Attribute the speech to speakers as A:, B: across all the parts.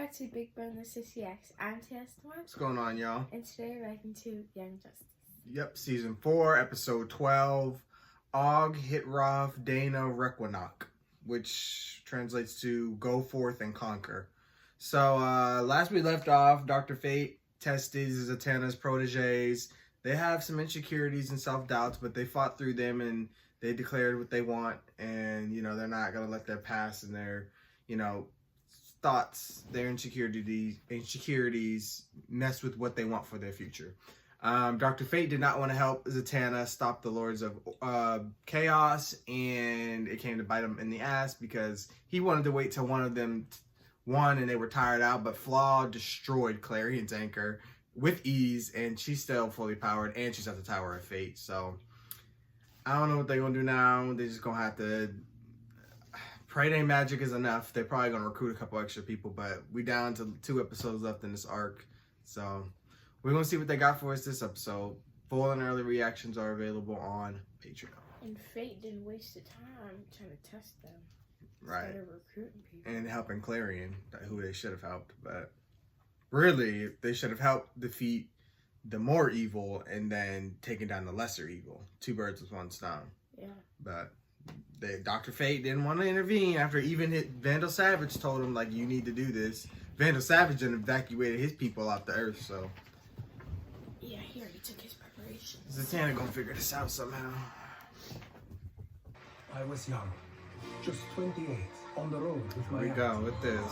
A: back to Big Brother 60X. I'm Tess.
B: What's going on, y'all?
A: And today we're reacting to Young Justice.
B: Yep, season 4, episode 12. Og, Htrof, Dana, Reuqnoc, which translates to go forth and conquer. So, last we left off, Dr. Fate tested Zatanna's proteges. They have some insecurities and self-doubts, but they fought through them and they declared what they want. And, you know, they're not going to let their past and their, you know, thoughts, their insecurities mess with what they want for their future. Dr. Fate did not want to help Zatanna stop the Lords of Chaos, and it came to bite him in the ass because he wanted to wait till one of them won and they were tired out, but Flaw destroyed Clarion's anchor with ease, and she's still fully powered, and she's at the Tower of Fate. So I don't know what they're going to do now. They're just going to have to pray their magic is enough. They're probably going to recruit a couple extra people, but we down to 2 episodes left in this arc. So we're going to see what they got for us this episode. Full and early reactions are available on Patreon.
A: And Fate didn't waste the time trying to test them.
B: Right.
A: Instead of recruiting people.
B: And helping Clarion, who they should have helped. But really, they should have helped defeat the more evil and then taken down the lesser evil. 2 birds with 1 stone.
A: Yeah.
B: But Dr. Fate didn't want to intervene after even Vandal Savage told him, like, you need to do this. Vandal Savage then evacuated his people off the earth, so.
A: Yeah, he already took his preparations.
B: Zatanna gonna figure this out somehow.
C: I was young, just 28, on the road with my
B: Here we go with this.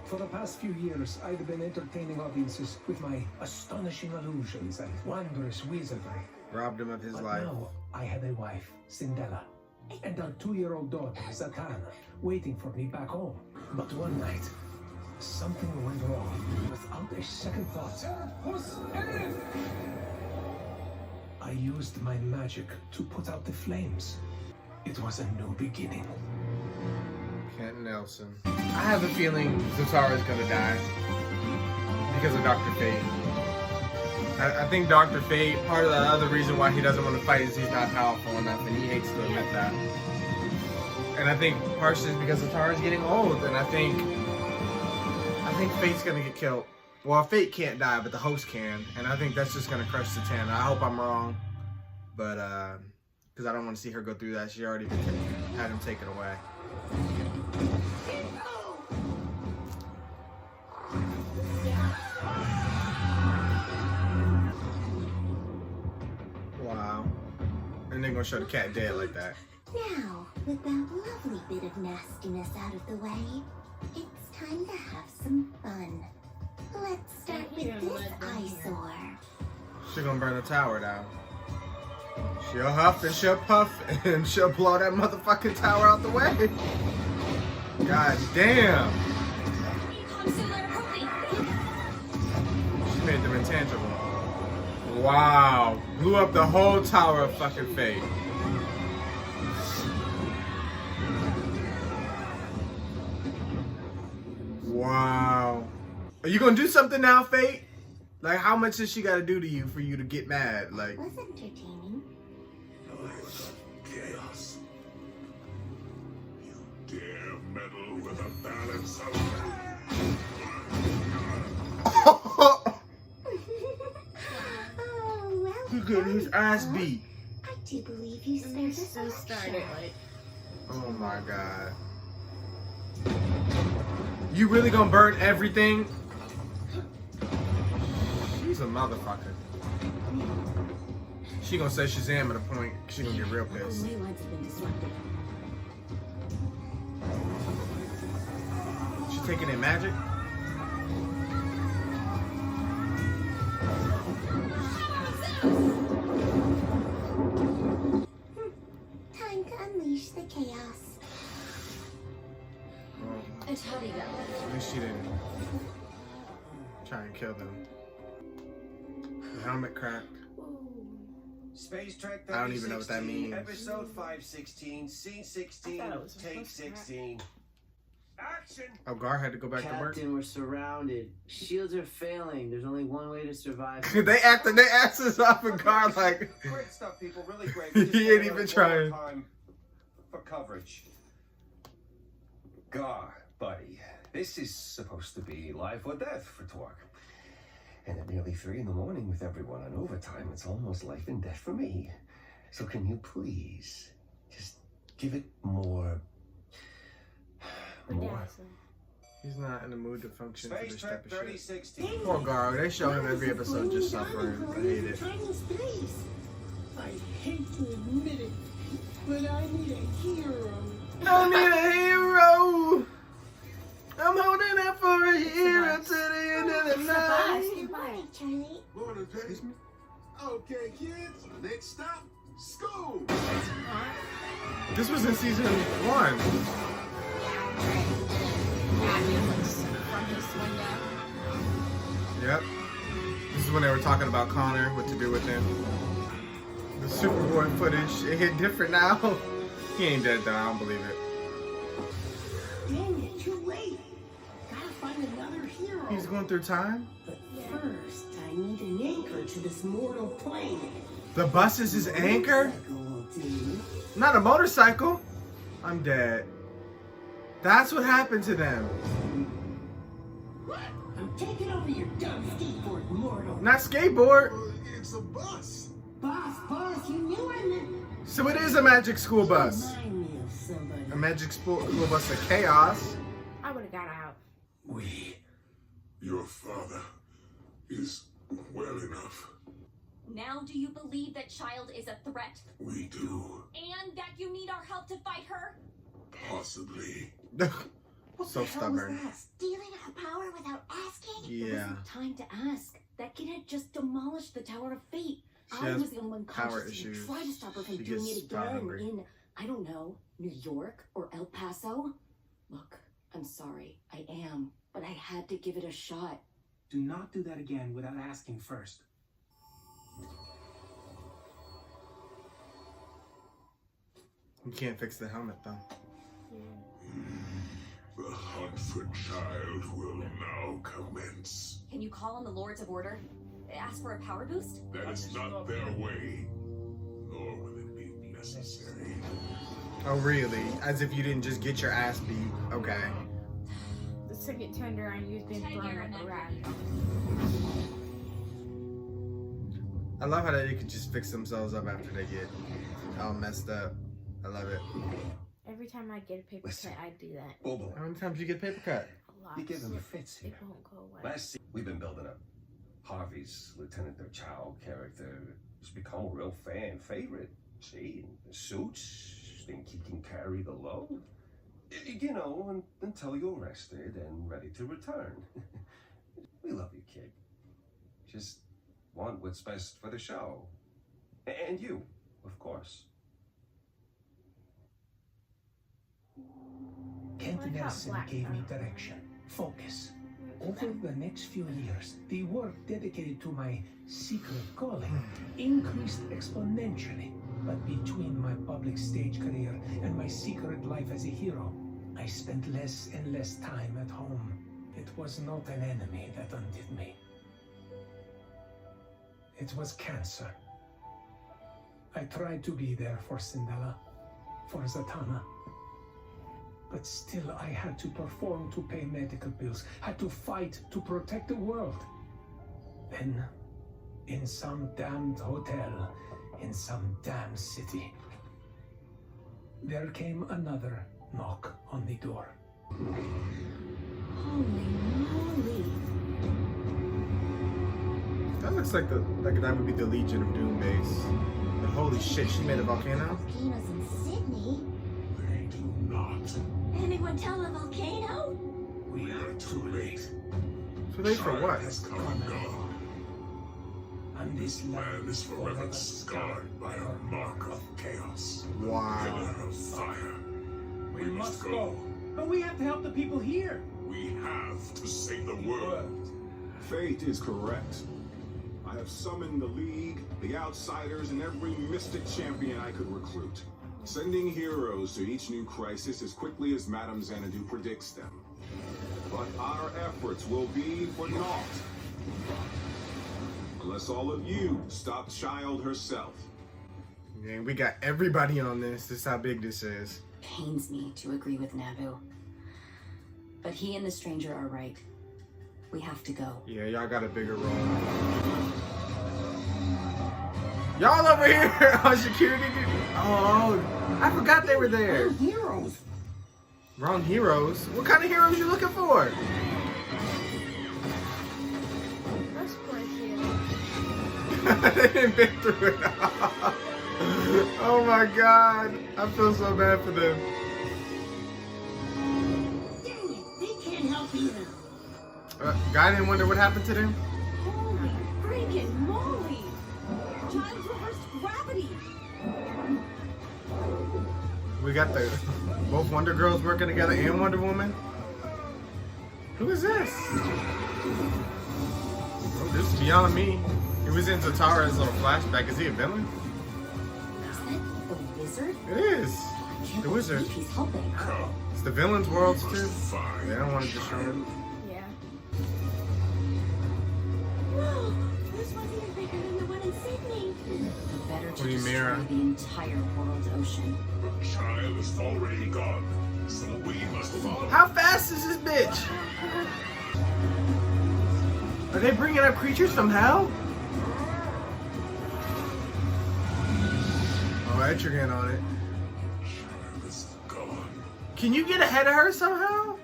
C: For the past few years, I've been entertaining audiences with my astonishing illusions and wondrous wizardry.
B: Robbed him of his
C: But
B: life.
C: now, I had a wife, Cindella, and our 2-year-old daughter, Zatanna, waiting for me back home. But one night, something went wrong without a second thought. I used my magic to put out the flames. It was a new beginning.
B: Kent Nelson. I have a feeling Zatara is gonna die because of Dr. Fate. I think Dr. Fate, part of the other reason why he doesn't want to fight is he's not powerful enough, and he hates to admit that. And I think partially is because Zatara's getting old, and I think Fate's gonna get killed. Well, Fate can't die, but the host can, and I think that's just gonna crush Zatanna. I hope I'm wrong, but because I don't want to see her go through that. She already had him taken away. Wow. And they're gonna show the cat dead like that.
D: Now, with that lovely bit of nastiness out of the way, it's time to have some fun. Let's start with this eyesore.
B: She's gonna burn the tower down. She'll huff and she'll puff and she'll blow that motherfucking tower out the way. God damn. She made them intangible. Wow. Blew up the whole tower of fucking Fate. Wow. Are you gonna do something now, Fate? Like, how much does she gotta do to you for you to get mad? Like,
D: It was entertaining.
E: Chaos. You dare meddle with a balance of...
D: Oh, well,
B: He getting his ass beat.
D: I do believe you
A: And they
D: started
A: still started, like,
B: Oh my god. You really gonna burn everything? She's a motherfucker. She gonna say Shazam at a point. She gonna get real pissed.
D: Ley lines have been disrupted.
B: She taking in magic?
D: Time to unleash the chaos.
A: it's how he got
B: At least she didn't try and kill them. The helmet cracked.
F: Space Trek
B: I don't even know what that
F: 3016,
B: means.
F: Episode 516, Scene 16,
A: I thought it was
F: Take
A: supposed to
F: 16. Action!
B: Oh, Gar had to go back to work.
G: Captain, we're surrounded. Shields are failing. There's only one way to survive.
B: They acted their asses off in Gar like
F: Great stuff, people. Really great.
B: He
F: Just
B: ain't
F: wanted
B: even
F: a little
B: trying.
F: Time for coverage. Gar, buddy.
H: This is supposed to be life or death for Htrof. And at nearly 3 in the morning with everyone on overtime, it's almost life and death for me. So can you please just give it more...
B: He's not in the mood to function for
F: Space
B: this
F: Trek
B: type of shit.
F: 3016.
B: Poor Garo, they show him every episode just suffering. I hate it.
C: I hate to admit it, but I need a hero.
B: I need a hero! I'm holding out for a hero to the end of the night.
D: Good morning, Charlie.
E: Morning, Penny. Okay, kids. Next stop, school.
B: This was in season 1.
A: From his window.
B: Yep. This is when they were talking about Connor, what to do with him. The Superboy footage, it hit different now. He ain't dead though, I don't believe it.
C: Dang it, too late. Gotta find another hero.
B: He's going through time?
C: But first, I need an anchor to this mortal plane.
B: The bus is his anchor? Not a motorcycle. I'm dead. That's what happened to them.
C: I'm taking over your dumb skateboard, mortal.
B: Not skateboard.
E: It's a bus.
C: Boss, you knew I meant...
B: So it is a magic school bus.
C: Remind me of somebody.
B: A magic school bus of chaos.
A: I would have got out.
E: Your father is well enough.
I: Now do you believe that child is a threat?
E: We do.
I: And that you need our help to fight her?
E: Possibly.
B: So stubborn.
D: Stealing our power without asking?
B: Yeah.
I: There wasn't time to ask. That kid had just demolished the Tower of Fate.
B: She
I: I
B: has
I: was the only one
B: power
I: conscious to
B: issues.
I: try to stop her from
B: She
I: doing
B: gets
I: it
B: power
I: again
B: hungry.
I: in, I don't know, New York or El Paso. Look, I'm sorry. I am. But I had to give it a shot.
C: Do not do that again without asking first.
B: You can't fix the helmet though.
E: The hunt for child will now commence.
I: Can you call on the Lords of Order? Ask for a power boost?
E: That is not their way, nor will it be necessary.
B: Oh really? As if you didn't just get your ass beat. Okay.
A: The ticket tender I used been thrown at the rack.
B: I love how they could just fix themselves up after they get all messed up. I love it.
A: Every time I get a paper cut, I do that.
H: Bobo,
B: How many times you get a paper cut?
A: A lot.
H: you give him fits
A: It
H: here.
A: won't go away.
H: Last season, we've been building up. Harvey's Lieutenant Child character has become a real fan favorite. See, in the suits, think he can carry the load. You know, until you're rested and ready to return. We love you, kid. Just want what's best for the show. And you, of course.
C: Kent
A: What about
C: Nelson
A: Black
C: gave me
A: Phone?
C: direction, focus. Over the next few years, the work dedicated to my secret calling increased exponentially. But between my public stage career and my secret life as a hero, I spent less and less time at home. It was not an enemy that undid me. It was cancer. I tried to be there for Cinderella, for Zatanna. But still, I had to perform to pay medical bills, had to fight to protect the world. Then, in some damned hotel, in some damn city, there came another knock on the door.
I: Holy moly.
B: That looks like that would be the Legion of Doom base. But holy shit, she made a volcano?
D: Volcanoes in Sydney.
E: They do not.
I: Anyone tell the volcano?
E: We are too late.
B: Too late for
E: Child
B: what?
E: has come and gone.
C: And
E: This land is forever scarred by a mark of chaos.
B: Wow.
E: Pillar of fire. We must go.
C: But we have to help the people here.
E: We have to save the world.
J: Fate is correct. I have summoned the League, the Outsiders, and every mystic champion I could recruit. Sending heroes to each new crisis as quickly as Madame Xanadu predicts them. But our efforts will be for naught. Unless all of you stop Child herself.
B: Yeah, we got everybody on this. This is how big this is.
I: Pains me to agree with Naboo. But he and the stranger are right. We have to go.
B: Yeah, y'all got a bigger role. Y'all over here on security duty. Oh, I forgot they were there.
C: Heroes.
B: Wrong heroes? What kind of heroes you looking for?
A: Let's play here.
B: They didn't been through it. Oh my god. I feel so bad for them.
D: Dang it, they can't help either.
B: Guy didn't wonder what happened to them?
I: Holy freaking moly! Giles reversed gravity!
B: We got the both Wonder Girls working together and Wonder Woman. Who is this? Oh, this is beyond me. He was in Zatara's little flashback. Is he a villain?
I: Is that the wizard?
B: It is.
I: I can't
B: The wizard.
I: believe he's helping.
B: It's the villain's worlds too.
E: Fine.
B: They don't want to destroy him.
A: Yeah.
D: Whoa, this one's even bigger than the one in Sydney.
I: Better to
B: Queen
I: destroy
B: Mira.
I: the entire world's ocean.
E: The child is already gone, so we must follow.
B: How fast is this bitch? Are they bringing up creatures from hell? Oh, Etrigan on it.
E: Child is gone.
B: Can you get ahead of her somehow?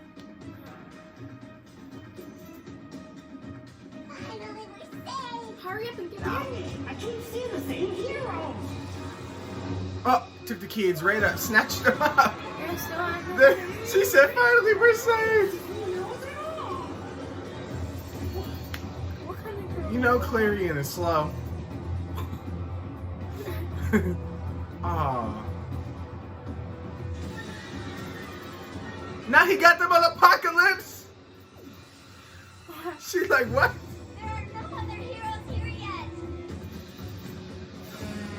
D: Finally, we're safe.
A: Hurry up and get out.
C: I keep seeing the same heroes.
B: Oh, took the kids right up, snatched them up.
A: They're still on
B: There- She said, finally, we're saved.
A: What kind of girl?
B: You know Clarion is slow. Aw. Now he got them on Apocalypse. She's like, what?
D: There are no other heroes here yet.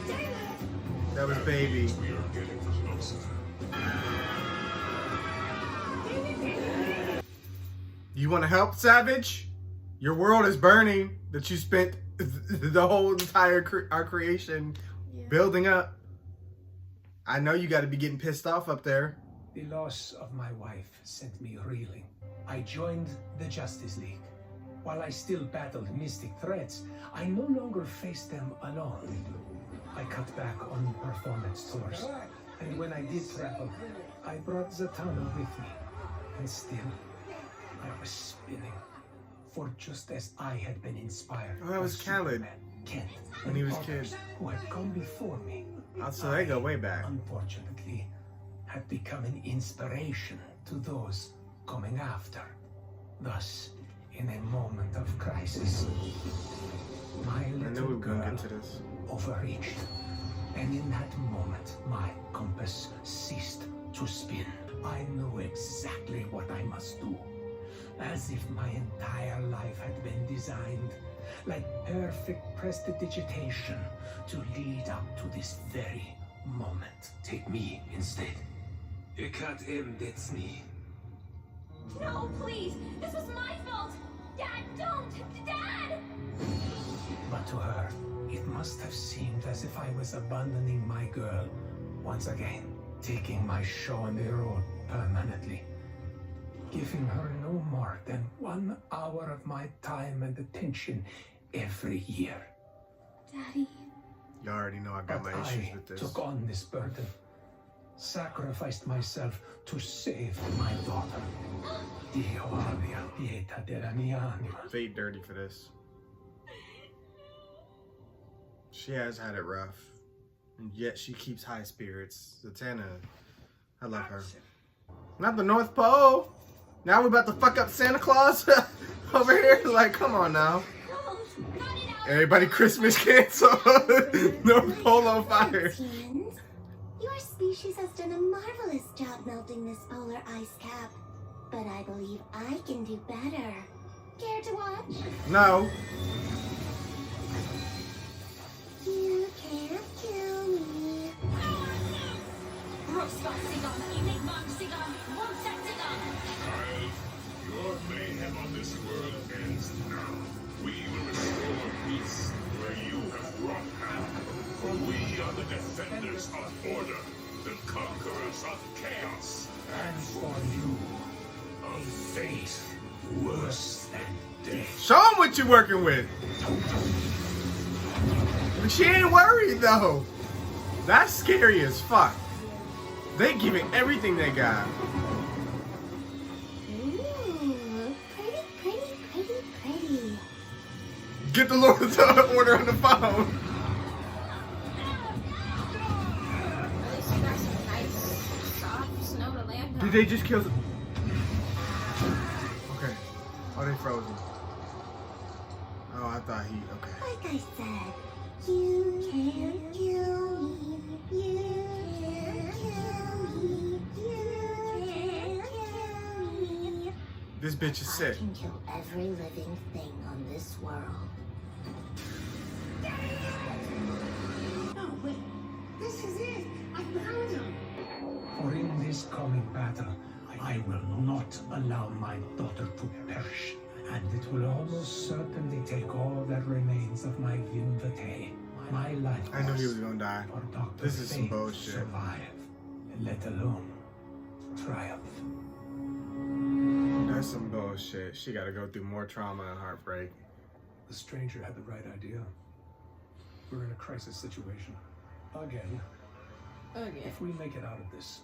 D: Dang it.
B: That was baby.
E: We are getting closer.
B: You want to help, Savage? Your world is burning that you spent the whole entire our creation building up. I know you got to be getting pissed off up there.
C: The loss of my wife sent me reeling. I joined the Justice League. While I still battled mystic threats, I no longer faced them alone. I cut back on performance tours, and when I did travel, I brought Zatanna with me. And still, I was spinning. For just as I had been inspired
B: Oh, that was
C: by
B: Khaled.
C: Superman, Kent,
B: When he
C: and
B: was
C: others
B: kid.
C: who had come before me,
B: Oh, so they go way back.
C: unfortunately, had become an inspiration to those coming after. Thus, in a moment of crisis, my
B: I knew we
C: little
B: were going to
C: girl
B: get to this.
C: overreached. And in that moment, my compass ceased to spin. I knew exactly what I must do. As if my entire life had been designed, like perfect prestidigitation, to lead up to this very moment. Take me instead. You can't that's me.
D: No, please. This was my fault. Dad, don't. Dad!
C: But to her, it must have seemed as if I was abandoning my girl once again, taking my show on the road permanently, giving her no more than 1 hour of my time and attention every year.
D: Daddy.
B: You already know I got
C: But
B: my issues
C: I
B: with this.
C: took on this burden, sacrificed myself to save my daughter. Dio abbia pietà della mia anima.
B: Fate dirty for this. She has had it rough, and yet she keeps high spirits. Zatanna, I love her. Not the North Pole. Now we're about to fuck up Santa Claus over here. Like, come on now. Everybody Christmas cancel. North Pole on fire.
D: Humans, your species has done a marvelous job melting this polar ice cap. But I believe I can do better. Care to watch?
B: No.
D: You can't kill me.
E: Child, your mayhem on this world ends now. We will restore peace where you have brought havoc. For we are the defenders of order, the conquerors of chaos.
C: And for you, A fate worse than death.
B: Show him what you're working with. But she ain't worried though. That's scary as fuck. They giving everything they got.
D: Ooh, pretty.
B: Get the Lord of the Order on the phone.
A: At least you got some nice, soft snow to land on.
B: Did they just kill the... Okay. Oh, they frozen. Oh, I thought he... Okay.
D: Like I said, you can't kill me. You can't kill me. You can't kill me.
B: This bitch is
D: I
B: sick.
D: can kill every living thing on this world.
C: No, wait. This is it. I found him. For in this coming battle, I will not allow my daughter to perish. And it will almost certainly take all that remains of my Vin Vitae, my life.
B: I knew he was gonna die.
C: For Dr.
B: This is some
C: Fate to
B: bullshit.
C: survive, let alone triumph.
B: That's some bullshit. She gotta go through more trauma and heartbreak.
C: The stranger had the right idea. We're in a crisis situation. Again. If we make it out of this,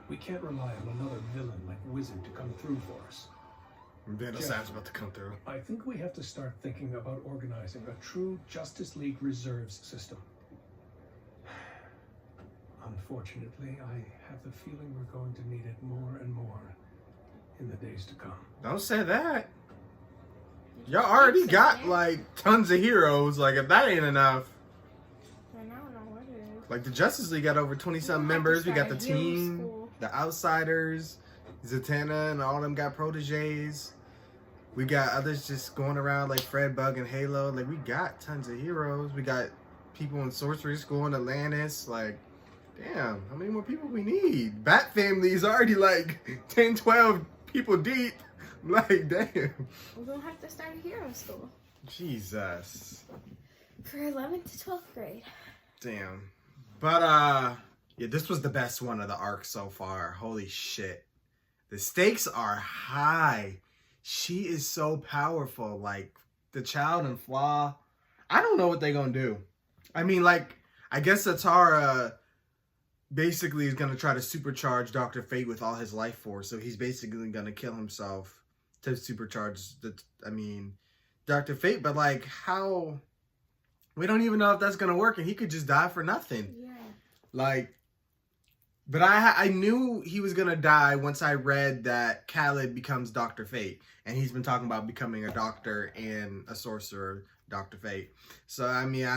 C: we can't rely on another villain like Wizard to come through for us.
B: Vandalsad's about to come through.
C: I think we have to start thinking about organizing a true Justice League Reserves system. Unfortunately, I have the feeling we're going to need it more and more in the days to come.
B: Don't say that. Y'all already got like tons of heroes. Like if that ain't enough.
A: And I don't know what it is.
B: Like the Justice League got over 20-something members. We got the team, the Outsiders, Zatanna, and all them got proteges. We got others just going around like Fred, Bug, and Halo. Like we got tons of heroes. We got people in Sorcery School in Atlantis. Like, damn, how many more people we need? Bat Family is already like 10, 12 people deep. Like, damn.
A: We're gonna have to start a hero school.
B: Jesus.
A: For 11th to 12th grade.
B: Damn. But, yeah, this was the best one of the arcs so far. Holy shit. The stakes are high. She is so powerful. Like, the child and Flaw, I don't know what they're gonna do. I mean, like, I guess Zatara basically is gonna try to supercharge Dr. Fate with all his life force. So he's basically gonna kill himself to supercharge Dr. Fate. But, like, how... We don't even know if that's gonna work, and he could just die for nothing.
A: Yeah.
B: Like, but I knew he was gonna die once I read that Khaled becomes Dr. Fate, and he's been talking about becoming a doctor and a sorcerer, Dr. Fate. So I mean,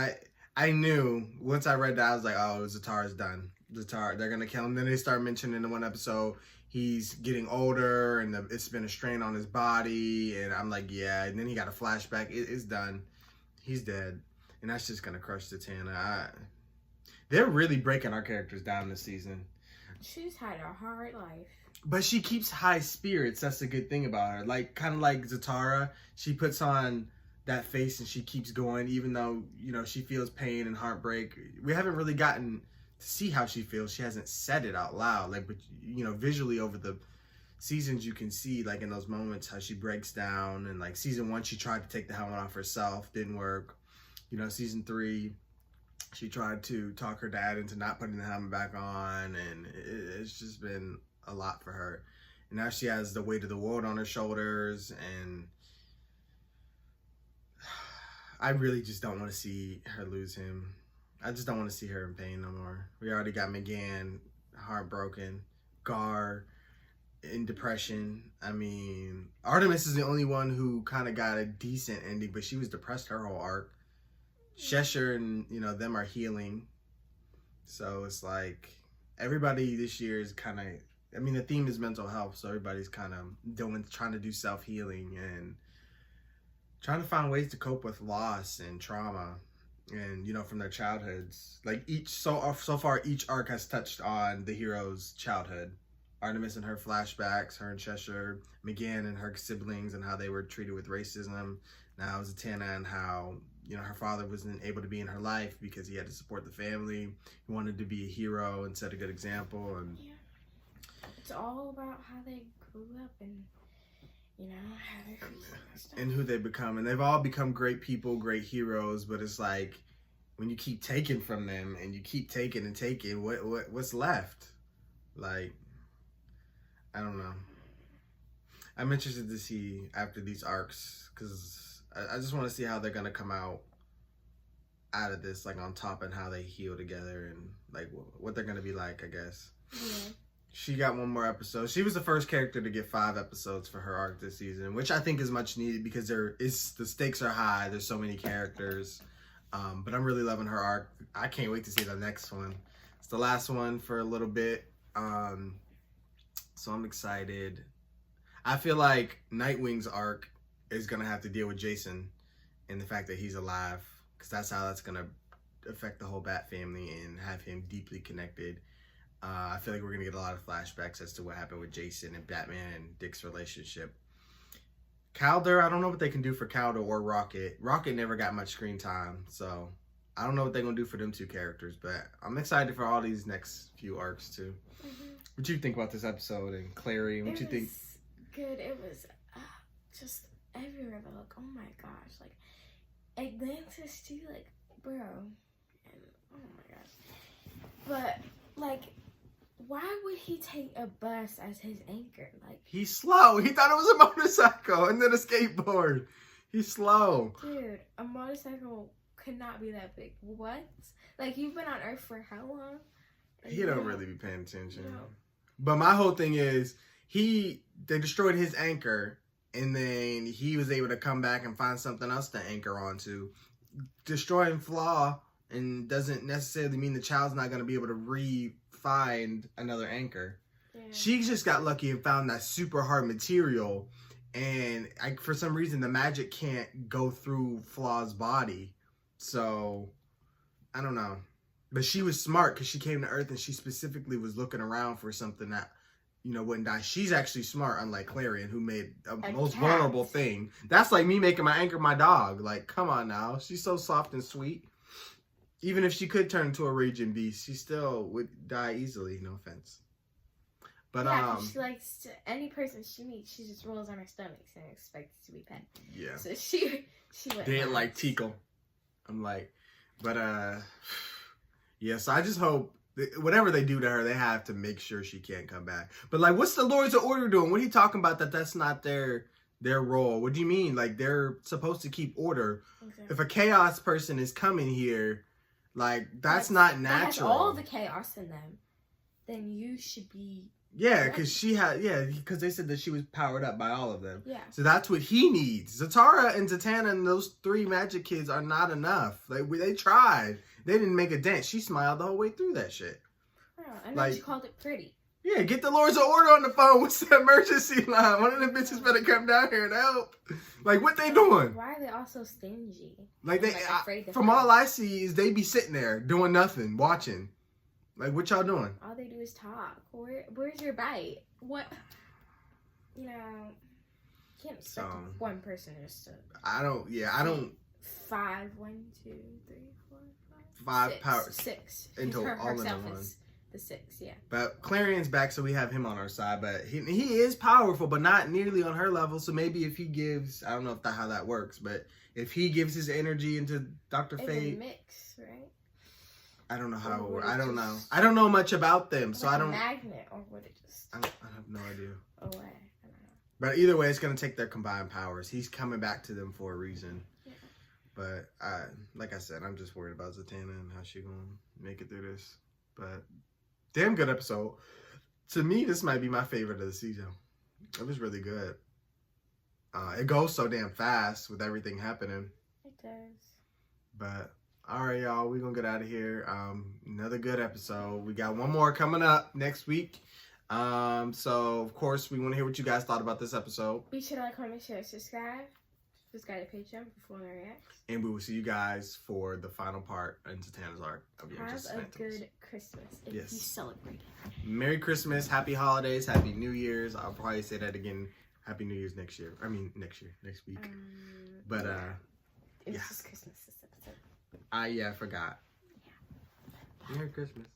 B: I knew once I read that, I was like, oh, Zatara's done. Zatara, they're gonna kill him. Then they start mentioning in one episode he's getting older and it's been a strain on his body, and I'm like, yeah. And then he got a flashback. It's done. He's dead, and that's just gonna crush Zatanna. They're really breaking our characters down this season.
A: She's had a hard life.
B: But she keeps high spirits. That's the good thing about her. Like, kind of like Zatara, she puts on that face and she keeps going, even though, you know, she feels pain and heartbreak. We haven't really gotten to see how she feels. She hasn't said it out loud. Like, but, you know, visually over the seasons, you can see, like, in those moments how she breaks down. And, like, season 1, she tried to take the helmet off herself. Didn't work. You know, season 3... she tried to talk her dad into not putting the helmet back on, and it's just been a lot for her. And now she has the weight of the world on her shoulders, and I really just don't want to see her lose him. I just don't want to see her in pain no more. We already got McGann heartbroken, Gar in depression. I mean, Artemis is the only one who kind of got a decent ending, but she was depressed her whole arc. Cheshire and, you know, them are healing. So it's like everybody this year is kind of, I mean, the theme is mental health. So everybody's kind of trying to do self-healing and trying to find ways to cope with loss and trauma and, you know, from their childhoods. Like so far, each arc has touched on the hero's childhood. Artemis and her flashbacks, her and Cheshire, McGann and her siblings and how they were treated with racism. Now Zatanna and how, you know, her father wasn't able to be in her life because he had to support the family. He wanted to be a hero and set a good example. And
A: yeah. It's all about how they grew up and you know, how they're feasting and stuff.
B: and who they become. And they've all become great people, great heroes, but it's like when you keep taking from them and you keep taking and taking, what's left? Like, I don't know. I'm interested to see after these arcs, because I just want to see how they're going to come out of this, like on top, and how they heal together, and like what they're going to be like, I guess.
A: Yeah.
B: She got one more episode. She was the first character to get 5 episodes for her arc this season, which I think is much needed because the stakes are high. There's so many characters. But I'm really loving her arc. I can't wait to see the next one. It's the last one for a little bit. So I'm excited. I feel like Nightwing's arc is going to have to deal with Jason and the fact that he's alive, because that's how that's going to affect the whole Bat family and have him deeply connected. I feel like we're going to get a lot of flashbacks as to what happened with Jason and Batman and Dick's relationship. Calder, I don't know what they can do for Calder or Rocket. Rocket never got much screen time, so I don't know what they're going to do for them two characters, but I'm excited for all these next few arcs too.
A: Mm-hmm.
B: What you think about this episode, and Clary? What you think?
A: Good. It was just everywhere. But like, oh my gosh, like Atlantis too, like, bro, and oh my gosh. But like, why would he take a bus as his anchor? Like,
B: He's slow. He thought it was a motorcycle and then a skateboard. He's slow.
A: dude, a motorcycle could not be that big. What? Like, you've been on Earth for how long? And
B: He
A: you
B: don't really be paying attention.
A: No.
B: But my whole thing is, they destroyed his anchor, and then he was able to come back and find something else to anchor onto. Destroying Flaw and doesn't necessarily mean the child's not going to be able to find another anchor.
A: Yeah.
B: She just got lucky and found that super hard material, and for some reason the magic can't go through Flaw's body. So I don't know. But she was smart because she came to Earth and she specifically was looking around for something that, you know, wouldn't die. She's actually smart, unlike Clarion, who made a most
A: cat.
B: vulnerable thing. That's like me making my anchor my dog. Like, come on now. She's so soft and sweet. Even if she could turn into a raging beast, she still would die easily. No offense. But
A: yeah, 'cause she likes to, any person she meets, she just rolls on her stomach and expects to be pet.
B: yeah.
A: So she went.
B: They
A: nuts.
B: like Tico. I'm like, but yeah, so I just hope whatever they do to her, they have to make sure she can't come back. But like, what's the Lords of Order doing? What are you talking about? That's not their role. What do you mean? Like, they're supposed to keep order.
A: Okay.
B: If a chaos person is coming here, like, that's not natural.
A: That has all the chaos in them. Then you should be.
B: Yeah, because they said that she was powered up by all of them.
A: Yeah.
B: So that's what he needs. Zatara and Zatanna and those 3 magic kids are not enough. Like, they tried. They didn't make a dent. She smiled the whole way through that shit.
A: Oh, and
B: Like-
A: then she called it pretty.
B: Yeah, get the Lords of Order on the phone. What's the emergency line? One of them bitches better come down here and help. Like, what they doing?
A: Why are they all so stingy?
B: Like,
A: Like, afraid to
B: from
A: fight.
B: all I see is they be sitting there doing nothing, watching. Like, what y'all doing?
A: All they do is talk. Where's your bite? What? You know, you can't expect one person just to.
B: I don't.
A: 5, 1, 2, 3, 4, 5.
B: 5
A: 6.
B: powers.
A: 6.
B: Into all in
A: herself
B: one.
A: is the 6. Yeah.
B: But Clarion's back, so we have him on our side. But he is powerful, but not nearly on her level. So maybe if he gives, I don't know how that works, but if he gives his energy into Dr.
A: It's
B: Fate,
A: a mix, right?
B: I don't know how it
A: Or
B: works.
A: would it
B: I don't know.
A: just-
B: I don't know much about them, so
A: Like
B: I
A: a
B: don't.
A: magnet, or would it just
B: I have no idea.
A: away? I don't know.
B: But either way, it's gonna take their combined powers. He's coming back to them for a reason.
A: Yeah.
B: But like I said, I'm just worried about Zatanna and how she gonna make it through this. But damn good episode. To me, this might be my favorite of the season. It was really good. It goes so damn fast with everything happening.
A: It does.
B: But all right, y'all, we're gonna get out of here. Another good episode. We got one more coming up next week. So of course we want to hear what you guys thought about this episode.
A: Be sure to like, comment, share, subscribe. Subscribe to Patreon for full reacts.
B: And we will see you guys for the final part in Zatanna's arc of the
A: Have
B: Injustice
A: a
B: Phantoms.
A: good Christmas if
B: Yes.
A: you celebrate.
B: Merry Christmas, Happy Holidays, Happy New Year's. I'll probably say that again. Happy New Year's next year. I mean next week. But
A: yeah. It was
B: yeah.
A: just Christmas this episode.
B: I forgot.
A: Yeah.
B: Merry Christmas.